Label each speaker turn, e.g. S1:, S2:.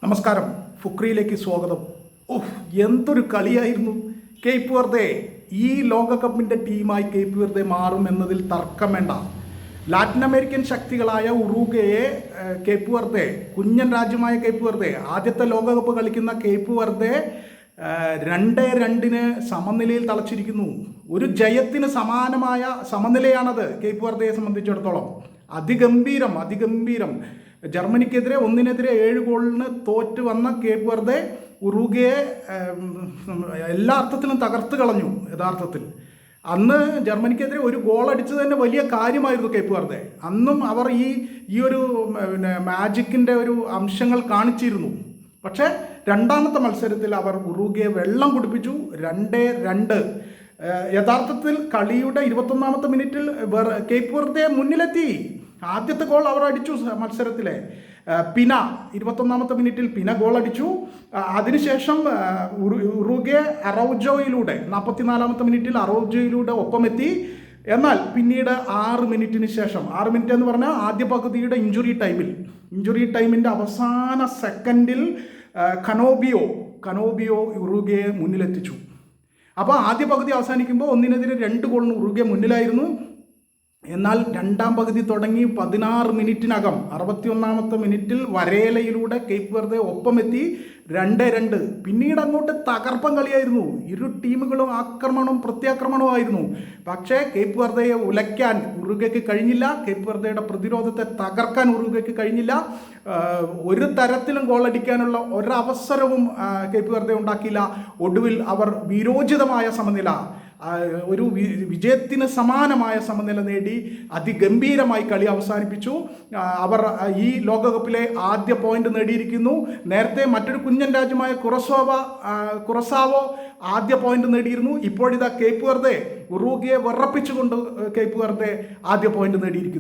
S1: നമസ്കാരം, ഫുക്രിയിലേക്ക് സ്വാഗതം. ഓഹ്, എന്തൊരു കളിയായിരുന്നു കേപ്പ് വെർദെ. ഈ ലോകകപ്പിൻ്റെ ടീമായി കേപ്പ് വെർദെ മാറുമെന്നതിൽ തർക്കം വേണ്ട. ലാറ്റിൻ അമേരിക്കൻ ശക്തികളായ ഉറുഗ്വേയെ കേപ്പ് വെർദെ, കുഞ്ഞൻ രാജ്യമായ കേപ്പ് വെർദെ, ആദ്യത്തെ ലോകകപ്പ് കളിക്കുന്ന കേപ്പ് വെർദെ 2-2 സമനിലയിൽ തളച്ചിരിക്കുന്നു. ഒരു ജയത്തിന് സമാനമായ സമനിലയാണത് കേപ്പ് വെർദയെ സംബന്ധിച്ചിടത്തോളം. അതിഗംഭീരം. ജർമ്മനിക്കെതിരെ 1-7 ഗോളിന് തോറ്റ് വന്ന കേപ്പ് വെർദെ ഉറുഗ്വേയെ എല്ലാ അർത്ഥത്തിലും തകർത്ത് കളഞ്ഞു. യഥാർത്ഥത്തിൽ അന്ന് ജർമ്മനിക്കെതിരെ ഒരു ഗോൾ അടിച്ചത് തന്നെ വലിയ കാര്യമായിരുന്നു കേപ്പ് വെർദെ. അന്നും അവർ ഈ ഒരു മാജിക്കിൻ്റെ ഒരു അംശങ്ങൾ കാണിച്ചിരുന്നു. പക്ഷേ രണ്ടാമത്തെ മത്സരത്തിൽ അവർ ഉറുഗ്വേയെ വെള്ളം കുടിപ്പിച്ചു. 2-2. യഥാർത്ഥത്തിൽ കളിയുടെ 21ാമത്തെ മിനിറ്റിൽ കേപ്പ് വെർദെ മുന്നിലെത്തി. ആദ്യത്തെ ഗോൾ അവർ അടിച്ചു മത്സരത്തിലെ. പിന 21ാമത്തെ മിനിറ്റിൽ പിന ഗോൾ അടിച്ചു. അതിനുശേഷം ഉറുഗ്വേ അറൗജോയിലൂടെ 44ാമത്തെ മിനിറ്റിൽ അറൗജോയിലൂടെ ഒപ്പമെത്തി. എന്നാൽ പിന്നീട് 6 മിനിറ്റിന് ശേഷം, 6 മിനിറ്റ് എന്ന് പറഞ്ഞാൽ ആദ്യ പകുതിയുടെ ഇഞ്ചുറി ടൈമിൻ്റെ അവസാന സെക്കൻഡിൽ കനോബിയോ ഉറുഗ്വേയെ മുന്നിലെത്തിച്ചു. അപ്പോൾ ആദ്യ പകുതി അവസാനിക്കുമ്പോൾ 1-2 ഗോളിന് ഉറുഗ്വേ മുന്നിലായിരുന്നു. എന്നാൽ രണ്ടാം പകുതി തുടങ്ങി 16 മിനിറ്റിനകം 61ാമത്തെ മിനിറ്റിൽ വരേലയിലൂടെ കേപ്പ് വെർദെ ഒപ്പമെത്തി. 2-2. പിന്നീട് അങ്ങോട്ട് തകർപ്പൻ കളിയായിരുന്നു. ഇരു ടീമുകളും ആക്രമണവും പ്രത്യാക്രമണവുമായിരുന്നു. പക്ഷേ കേപ്പ് വെർദയെ ഉലയ്ക്കാൻ ഉറുഗ്വേക്ക് കഴിഞ്ഞില്ല. കേപ്പ് വെർദയുടെ പ്രതിരോധത്തെ തകർക്കാൻ ഉറുഗ്വേക്ക് കഴിഞ്ഞില്ല. ഒരു തരത്തിലും ഗോളടിക്കാനുള്ള ഒരവസരവും കേപ്പ് വെർദെ ഉണ്ടാക്കിയില്ല. ഒടുവിൽ അവർ വീരോചിതമായ സമനില, ഒരു വിജയത്തിന് സമാനമായ സമനില നേടി അതിഗംഭീരമായി കളി അവസാനിപ്പിച്ചു. അവർ ഈ ലോകകപ്പിലെ ആദ്യ പോയിന്റ് നേടിയിരിക്കുന്നു. നേരത്തെ മറ്റൊരു കുഞ്ഞൻ രാജ്യമായ കുറസാവോ ആദ്യ പോയിന്റ് നേടിയിരുന്നു. ഇപ്പോഴിതാ കേപ്പ് വെർദെ ഉറുഗ്വേയെ വിറപ്പിച്ചുകൊണ്ട് കേപ്പ് വെർദെ ആദ്യ പോയിന്റ് നേടിയിരിക്കുന്നു.